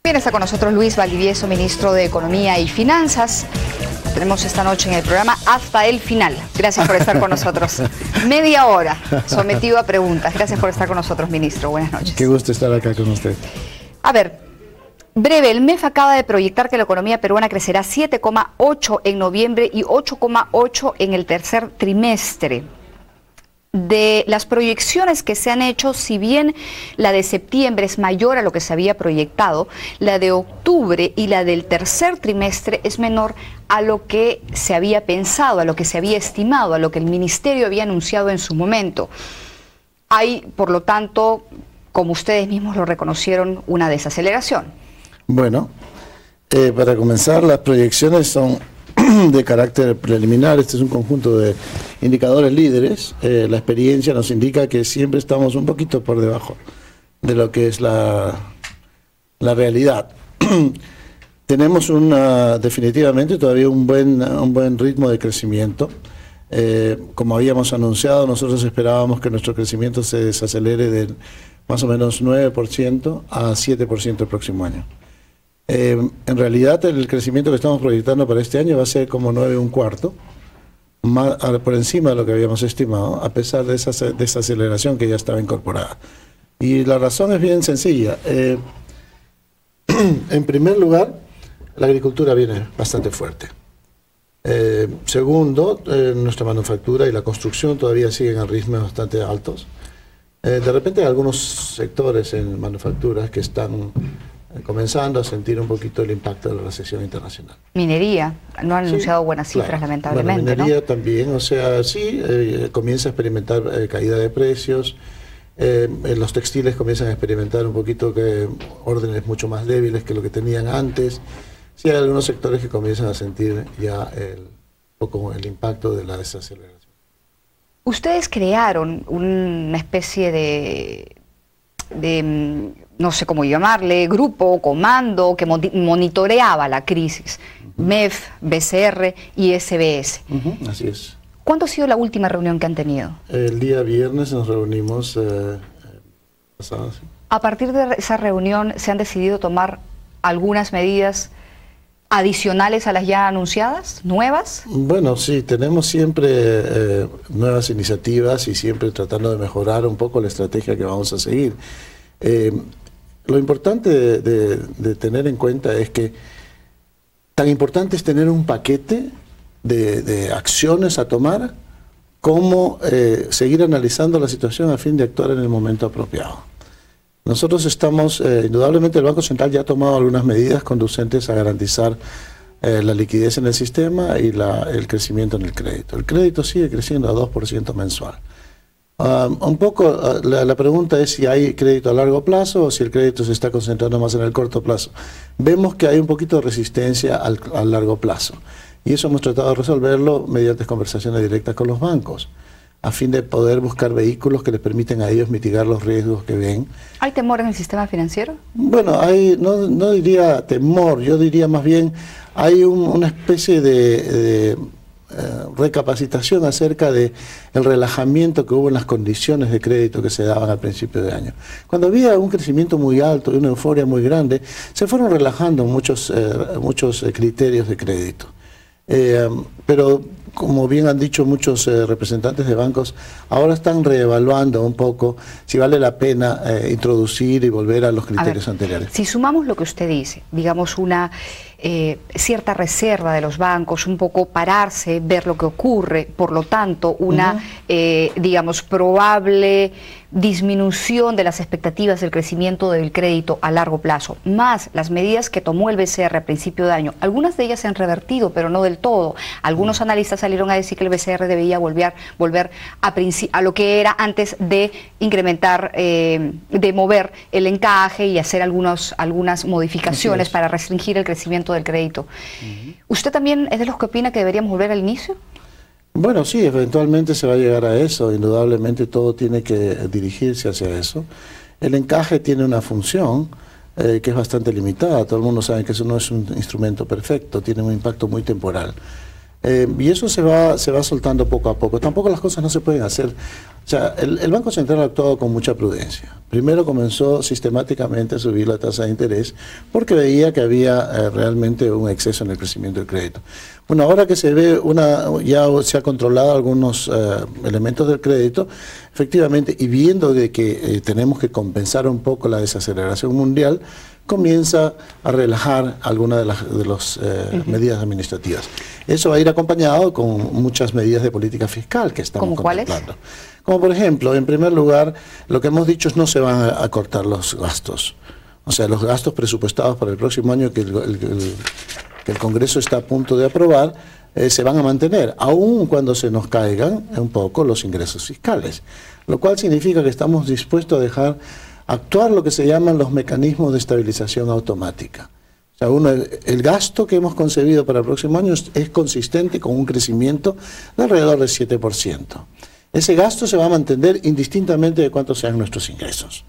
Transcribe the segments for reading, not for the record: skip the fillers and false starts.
Bien, está con nosotros Luis Valdivieso, ministro de Economía y Finanzas. Tenemos esta noche en el programa hasta el final. Gracias por estar con nosotros. Media hora sometido a preguntas. Gracias por estar con nosotros, ministro. Buenas noches. Qué gusto estar acá con usted. A ver, breve, el MEF acaba de proyectar que la economía peruana crecerá 7,8 en noviembre y 8,8 en el tercer trimestre. De las proyecciones que se han hecho, si bien la de septiembre es mayor a lo que se había proyectado, la de octubre y la del tercer trimestre es menor a lo que se había pensado, a lo que se había estimado, a lo que el ministerio había anunciado en su momento. Hay, por lo tanto, como ustedes mismos lo reconocieron, una desaceleración. Bueno, para comenzar, las proyecciones son de carácter preliminar. Este es un conjunto de indicadores líderes. La experiencia nos indica que siempre estamos un poquito por debajo de lo que es la realidad. Tenemos definitivamente todavía un buen ritmo de crecimiento. Como habíamos anunciado, nosotros esperábamos que nuestro crecimiento se desacelere de más o menos 9% a 7% el próximo año. En realidad el crecimiento que estamos proyectando para este año va a ser como 9,25, por encima de lo que habíamos estimado, a pesar de esa desaceleración que ya estaba incorporada. Y la razón es bien sencilla. En primer lugar, la agricultura viene bastante fuerte. Segundo, nuestra manufactura y la construcción todavía siguen a ritmos bastante altos. De repente hay algunos sectores en manufacturas que están comenzando a sentir un poquito el impacto de la recesión internacional. Minería, no han anunciado buenas cifras, claro, lamentablemente. Bueno, minería, ¿no? También, o sea, sí, comienza a experimentar caída de precios, los textiles comienzan a experimentar un poquito órdenes mucho más débiles que lo que tenían antes. Sí, hay algunos sectores que comienzan a sentir ya el impacto de la desaceleración. Ustedes crearon una especie de no sé cómo llamarle, grupo, comando que monitoreaba la crisis, MEF, BCR y SBS. Así es. ¿Cuándo ha sido la última reunión que han tenido? El día viernes nos reunimos pasado. Sí. A partir de esa reunión, ¿se han decidido tomar algunas medidas adicionales a las ya anunciadas, nuevas? Bueno, sí, tenemos siempre nuevas iniciativas y siempre tratando de mejorar un poco la estrategia que vamos a seguir. Lo importante de tener en cuenta es que tan importante es tener un paquete de acciones a tomar como seguir analizando la situación a fin de actuar en el momento apropiado. Nosotros estamos, indudablemente el Banco Central ya ha tomado algunas medidas conducentes a garantizar la liquidez en el sistema y el crecimiento en el crédito. El crédito sigue creciendo a 2% mensual. Un poco la pregunta es si hay crédito a largo plazo o si el crédito se está concentrando más en el corto plazo. Vemos que hay un poquito de resistencia al largo plazo y eso hemos tratado de resolverlo mediante conversaciones directas con los bancos a fin de poder buscar vehículos que les permiten a ellos mitigar los riesgos que ven. ¿Hay temor en el sistema financiero? Bueno, no diría temor, yo diría más bien hay una especie de recapacitación acerca de el relajamiento que hubo en las condiciones de crédito que se daban al principio de año. Cuando había un crecimiento muy alto y una euforia muy grande, se fueron relajando muchos criterios de crédito. Pero como bien han dicho muchos representantes de bancos, ahora están reevaluando un poco si vale la pena introducir y volver a los criterios anteriores. Si sumamos lo que usted dice, digamos una cierta reserva de los bancos, un poco pararse, ver lo que ocurre, por lo tanto una digamos probable disminución de las expectativas del crecimiento del crédito a largo plazo, más las medidas que tomó el BCR a principio de año. Algunas de ellas se han revertido, pero no del todo. Algunos analistas salieron a decir que el BCR debía volver a lo que era antes de incrementar, de mover el encaje y hacer algunas modificaciones para restringir el crecimiento del crédito. ¿Usted también es de los que opina que deberíamos volver al inicio? Bueno, sí, eventualmente se va a llegar a eso, indudablemente todo tiene que dirigirse hacia eso. El encaje tiene una función que es bastante limitada, todo el mundo sabe que eso no es un instrumento perfecto, tiene un impacto muy temporal. Y eso se va soltando poco a poco. Tampoco las cosas no se pueden hacer O sea, el Banco Central ha actuado con mucha prudencia. Primero comenzó sistemáticamente a subir la tasa de interés porque veía que había realmente un exceso en el crecimiento del crédito. Bueno, ahora que se ve ya se ha controlado algunos elementos del crédito, efectivamente, y viendo de que tenemos que compensar un poco la desaceleración mundial, comienza a relajar algunas de las medidas administrativas. Eso va a ir acompañado con muchas medidas de política fiscal que estamos contemplando. Como por ejemplo, en primer lugar, lo que hemos dicho es no se van a cortar los gastos. O sea, los gastos presupuestados para el próximo año que el Congreso está a punto de aprobar, se van a mantener, aun cuando se nos caigan un poco los ingresos fiscales. Lo cual significa que estamos dispuestos a dejar actuar lo que se llaman los mecanismos de estabilización automática. O sea, el gasto que hemos concebido para el próximo año es consistente con un crecimiento de alrededor del 7%. Ese gasto se va a mantener indistintamente de cuántos sean nuestros ingresos.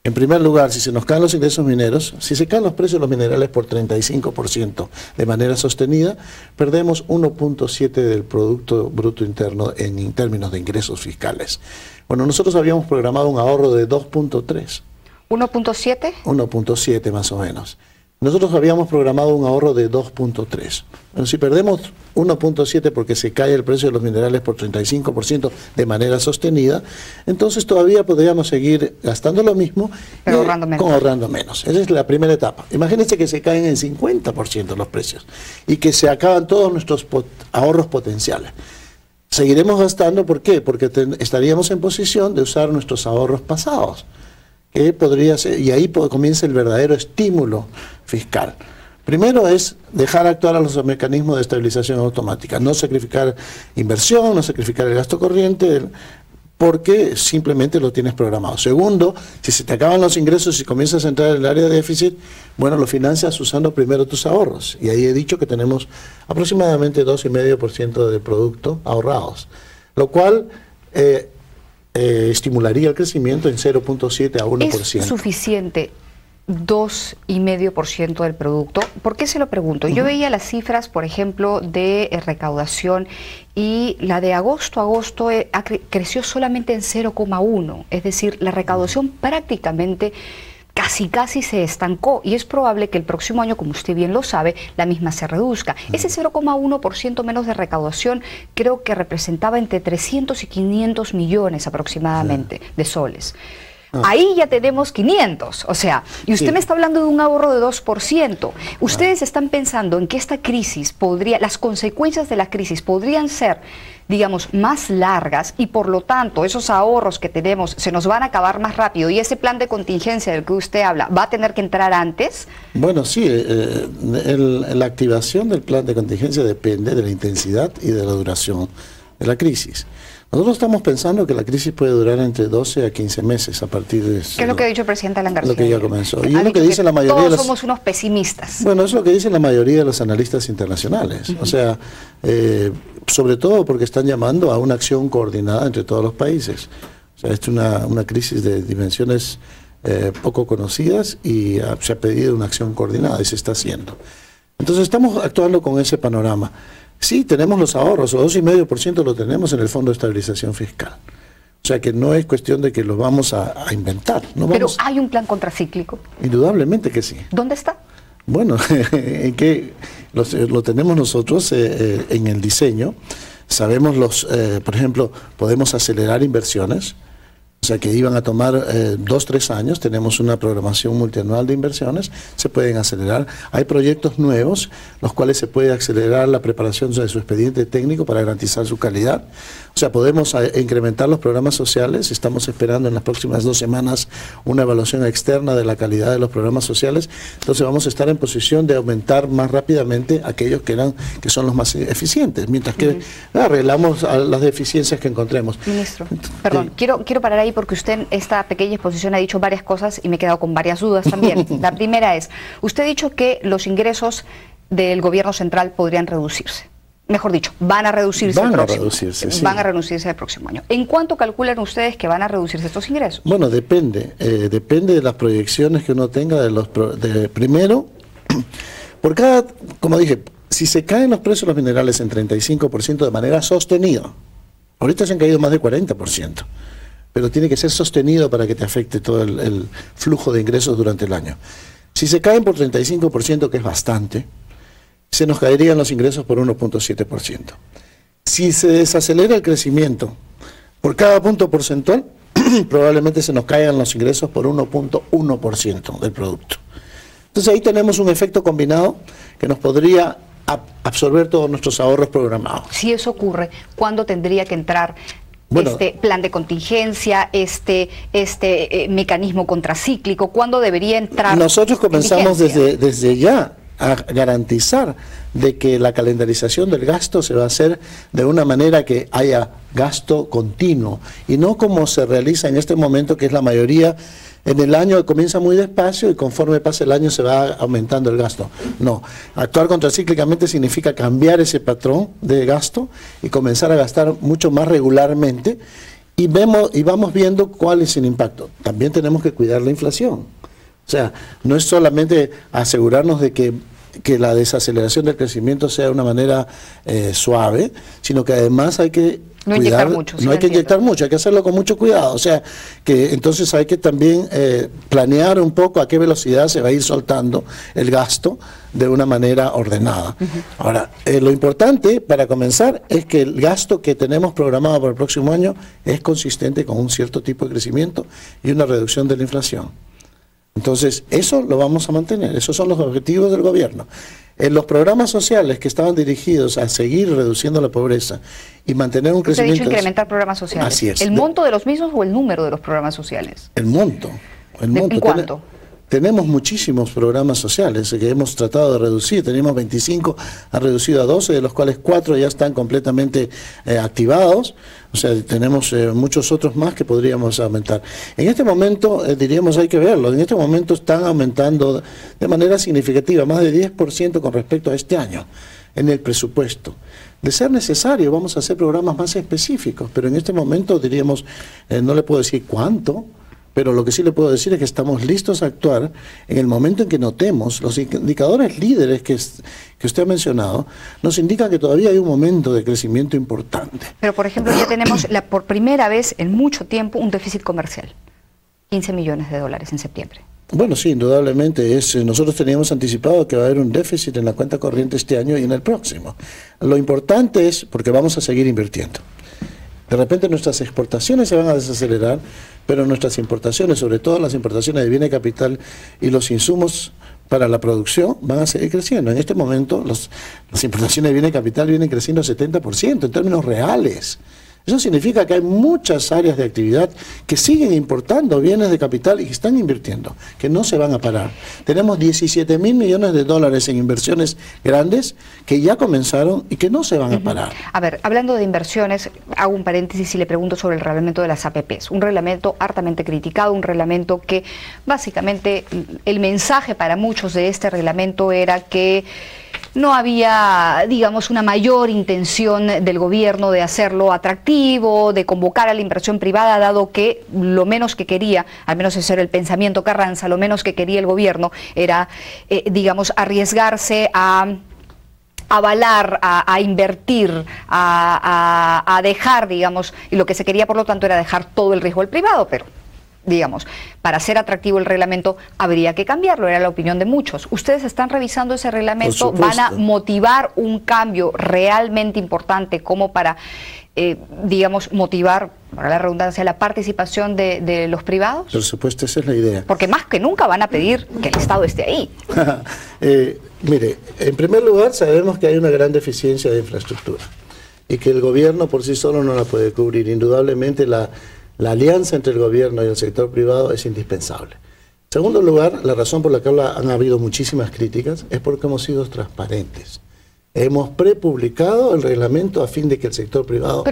En primer lugar, si se nos caen los ingresos mineros, si se caen los precios de los minerales por 35% de manera sostenida, perdemos 1.7 del Producto Bruto Interno en términos de ingresos fiscales. Bueno, nosotros habíamos programado un ahorro de 2.3. ¿1.7? 1.7 más o menos. Nosotros habíamos programado un ahorro de 2.3. Bueno, si perdemos 1.7 porque se cae el precio de los minerales por 35% de manera sostenida, entonces todavía podríamos seguir gastando lo mismo, pero ahorrando menos. Esa es la primera etapa. Imagínense que se caen en 50% los precios y que se acaban todos nuestros ahorros potenciales. Seguiremos gastando, ¿por qué? Porque estaríamos en posición de usar nuestros ahorros pasados, que podría ser, y ahí comienza el verdadero estímulo fiscal. Primero es dejar actuar a los mecanismos de estabilización automática, no sacrificar inversión, no sacrificar el gasto corriente, porque simplemente lo tienes programado. Segundo, si se te acaban los ingresos y comienzas a entrar en el área de déficit, bueno, lo financias usando primero tus ahorros. Y ahí he dicho que tenemos aproximadamente 2,5% de producto ahorrados, lo cual estimularía el crecimiento en 0.7 a 1%. ¿Es suficiente 2,5% del producto? ¿Por qué se lo pregunto? Yo veía las cifras, por ejemplo, de recaudación, y la de agosto a agosto creció solamente en 0,1%. Es decir, la recaudación prácticamente casi se estancó, y es probable que el próximo año, como usted bien lo sabe, la misma se reduzca. Ese 0,1% menos de recaudación creo que representaba entre 300 y 500 millones aproximadamente de soles. Ahí ya tenemos 500, o sea, y usted me está hablando de un ahorro de 2%. Ustedes están pensando en que esta crisis las consecuencias de la crisis podrían ser, digamos, más largas, y por lo tanto esos ahorros que tenemos se nos van a acabar más rápido, y ese plan de contingencia del que usted habla va a tener que entrar antes. Bueno, sí, la activación del plan de contingencia depende de la intensidad y de la duración de la crisis. Nosotros estamos pensando que la crisis puede durar entre 12 a 15 meses a partir de eso. ¿Qué es lo que ha dicho el presidente Alan García? Lo que ya comenzó. Y es lo que dice la mayoría todos somos unos pesimistas. Bueno, es lo que dicen la mayoría de los analistas internacionales. O sea, sobre todo porque están llamando a una acción coordinada entre todos los países. O sea, es una crisis de dimensiones poco conocidas, y se ha pedido una acción coordinada y se está haciendo. Entonces estamos actuando con ese panorama. Sí, tenemos los ahorros, o 2,5% lo tenemos en el Fondo de Estabilización Fiscal. O sea que no es cuestión de que lo vamos a inventar. Pero ¿hay un plan contracíclico? Indudablemente que sí. ¿Dónde está? Bueno, en que lo tenemos nosotros en el diseño. Sabemos por ejemplo, podemos acelerar inversiones. O sea que iban a tomar 2-3 años. Tenemos una programación multianual de inversiones, se pueden acelerar. Hay proyectos nuevos, los cuales se puede acelerar la preparación de su expediente técnico para garantizar su calidad. O sea, podemos incrementar los programas sociales. Estamos esperando en las próximas 2 semanas una evaluación externa de la calidad de los programas sociales. Entonces vamos a estar en posición de aumentar más rápidamente aquellos que son los más eficientes, mientras que arreglamos las deficiencias que encontremos. Ministro, perdón, quiero parar ahí porque usted en esta pequeña exposición ha dicho varias cosas y me he quedado con varias dudas también. La primera es, usted ha dicho que los ingresos del gobierno central podrían reducirse. Mejor dicho, van a reducirse el próximo año. ¿En cuánto calculan ustedes que van a reducirse estos ingresos? Bueno, depende de las proyecciones que uno tenga primero, por cada, como dije, si se caen los precios de los minerales en 35% de manera sostenida, Ahorita se han caído más de 40%, pero tiene que ser sostenido para que te afecte todo el flujo de ingresos durante el año. Si se caen por 35%, que es bastante, se nos caerían los ingresos por 1.7%. Si se desacelera el crecimiento por cada punto porcentual, probablemente se nos caigan los ingresos por 1.1% del producto. Entonces ahí tenemos un efecto combinado que nos podría absorber todos nuestros ahorros programados. Si eso ocurre, ¿cuándo tendría que entrar este plan de contingencia, este mecanismo contracíclico? ¿Cuándo debería entrar? Nosotros comenzamos desde ya a garantizar de que la calendarización del gasto se va a hacer de una manera que haya gasto continuo y no como se realiza en este momento, que es la mayoría en el año, comienza muy despacio y conforme pasa el año se va aumentando el gasto. No, actuar contracíclicamente significa cambiar ese patrón de gasto y comenzar a gastar mucho más regularmente y vamos viendo cuál es el impacto. También tenemos que cuidar la inflación. O sea, no es solamente asegurarnos de que la desaceleración del crecimiento sea de una manera suave, sino que además hay que no inyectar mucho. No hay que inyectar mucho, hay que hacerlo con mucho cuidado. O sea, que entonces hay que también planear un poco a qué velocidad se va a ir soltando el gasto de una manera ordenada. Ahora, lo importante para comenzar es que el gasto que tenemos programado para el próximo año es consistente con un cierto tipo de crecimiento y una reducción de la inflación. Entonces, eso lo vamos a mantener, esos son los objetivos del gobierno. En los programas sociales que estaban dirigidos a seguir reduciendo la pobreza y mantener un crecimiento... ¿Usted ha dicho incrementar programas sociales? Así es. ¿El monto de los mismos o el número de los programas sociales? El monto. ¿En cuánto? Tenemos muchísimos programas sociales que hemos tratado de reducir. Teníamos 25, han reducido a 12, de los cuales 4 ya están completamente activados. O sea, tenemos muchos otros más que podríamos aumentar. En este momento, diríamos, hay que verlo, en este momento están aumentando de manera significativa, más de 10% con respecto a este año, en el presupuesto. De ser necesario, vamos a hacer programas más específicos, pero en este momento diríamos, no le puedo decir cuánto, pero lo que sí le puedo decir es que estamos listos a actuar en el momento en que notemos los indicadores líderes que usted ha mencionado, nos indican que todavía hay un momento de crecimiento importante. Pero, por ejemplo, ya tenemos por primera vez en mucho tiempo un déficit comercial, 15 millones de dólares en septiembre. Bueno, sí, indudablemente. Nosotros teníamos anticipado que va a haber un déficit en la cuenta corriente este año y en el próximo. Lo importante es, porque vamos a seguir invirtiendo. De repente nuestras exportaciones se van a desacelerar, pero nuestras importaciones, sobre todo las importaciones de bienes de capital y los insumos para la producción, van a seguir creciendo. En este momento las importaciones de bienes de capital vienen creciendo 70% en términos reales. Eso significa que hay muchas áreas de actividad que siguen importando bienes de capital y que están invirtiendo, que no se van a parar. Tenemos 17.000 millones de dólares en inversiones grandes que ya comenzaron y que no se van a parar. A ver, hablando de inversiones, hago un paréntesis y le pregunto sobre el reglamento de las APPs. Un reglamento hartamente criticado, un reglamento que básicamente el mensaje para muchos de este reglamento era que no había, digamos, una mayor intención del gobierno de hacerlo atractivo, de convocar a la inversión privada, dado que lo menos que quería, al menos ese era el pensamiento Carranza, lo menos que quería el gobierno era, digamos, arriesgarse a avalar, a invertir, a dejar, digamos, y lo que se quería, por lo tanto, era dejar todo el riesgo al privado, pero digamos, para ser atractivo el reglamento habría que cambiarlo, era la opinión de muchos. ¿Ustedes están revisando ese reglamento? ¿Van a motivar un cambio realmente importante como para, digamos, motivar, para la redundancia, la participación de los privados? Por supuesto, esa es la idea. Porque más que nunca van a pedir que el Estado esté ahí. Mire, en primer lugar sabemos que hay una gran deficiencia de infraestructura y que el gobierno por sí solo no la puede cubrir. Indudablemente la alianza entre el gobierno y el sector privado es indispensable. En segundo lugar, la razón por la que han habido muchísimas críticas es porque hemos sido transparentes. Hemos prepublicado el reglamento a fin de que el sector privado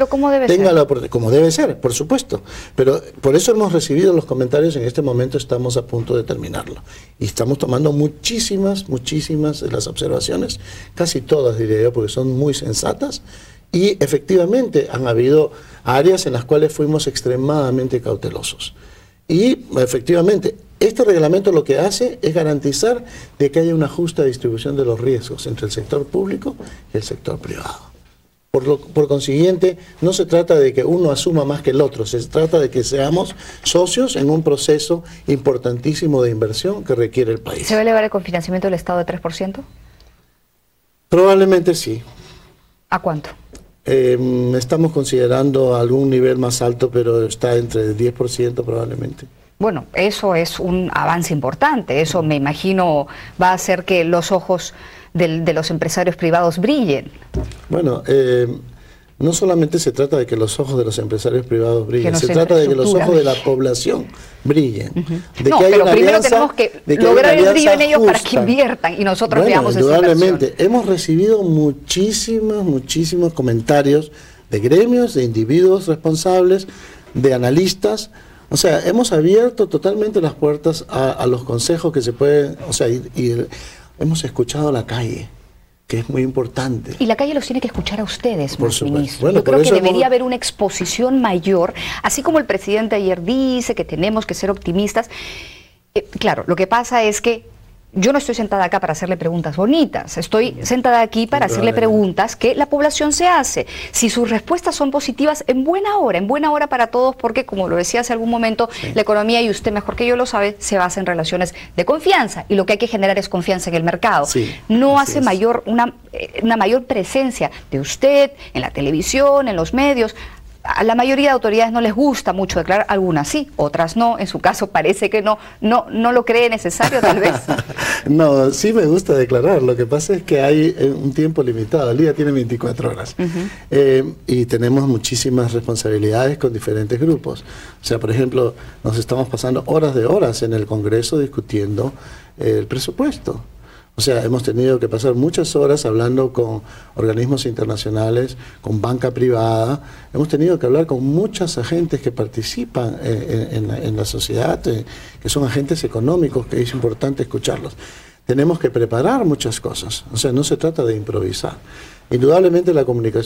tenga la oportunidad. Como debe ser, por supuesto. Pero por eso hemos recibido los comentarios, en este momento estamos a punto de terminarlo. Y estamos tomando muchísimas de las observaciones, casi todas diría yo, porque son muy sensatas. Y efectivamente han habido áreas en las cuales fuimos extremadamente cautelosos. Y efectivamente, este reglamento lo que hace es garantizar de que haya una justa distribución de los riesgos entre el sector público y el sector privado. Por consiguiente, no se trata de que uno asuma más que el otro, se trata de que seamos socios en un proceso importantísimo de inversión que requiere el país. ¿Se va a elevar el cofinanciamiento del Estado de 3%? Probablemente sí. ¿A cuánto? Estamos considerando algún nivel más alto, pero está entre el 10% probablemente. Bueno, eso es un avance importante, eso me imagino va a hacer que los ojos de los empresarios privados brillen. Bueno, no solamente se trata de que los ojos de los empresarios privados brillen, se trata de que los ojos de la población brillen. No, pero primero tenemos que lograr el brillo en ellos para que inviertan y nosotros veamos esa inversión. Indudablemente, hemos recibido muchísimos comentarios de gremios, de individuos responsables, de analistas. O sea, hemos abierto totalmente las puertas a los consejos que se pueden, o sea, y hemos escuchado a la calle, que es muy importante. Y la calle los tiene que escuchar a ustedes, ministro. Bueno, yo creo que debería haber una exposición mayor, así como el presidente ayer dice que tenemos que ser optimistas. Claro, lo que pasa es que yo no estoy sentada acá para hacerle preguntas bonitas, estoy sentada aquí para hacerle preguntas que la población se hace. Si sus respuestas son positivas, en buena hora para todos, porque como lo decía hace algún momento, la economía, y usted mejor que yo lo sabe, se basa en relaciones de confianza, y lo que hay que generar es confianza en el mercado. No hace una mayor presencia de usted en la televisión, en los medios. A la mayoría de autoridades no les gusta mucho declarar, algunas sí, otras no. En su caso parece que no lo cree necesario, tal vez. No, sí me gusta declarar. Lo que pasa es que hay un tiempo limitado. El día tiene 24 horas. Y tenemos muchísimas responsabilidades con diferentes grupos. O sea, por ejemplo, nos estamos pasando horas de horas en el Congreso discutiendo el presupuesto. O sea, hemos tenido que pasar muchas horas hablando con organismos internacionales, con banca privada. Hemos tenido que hablar con muchos agentes que participan en la sociedad, que son agentes económicos, que es importante escucharlos. Tenemos que preparar muchas cosas. O sea, no se trata de improvisar. Indudablemente la comunicación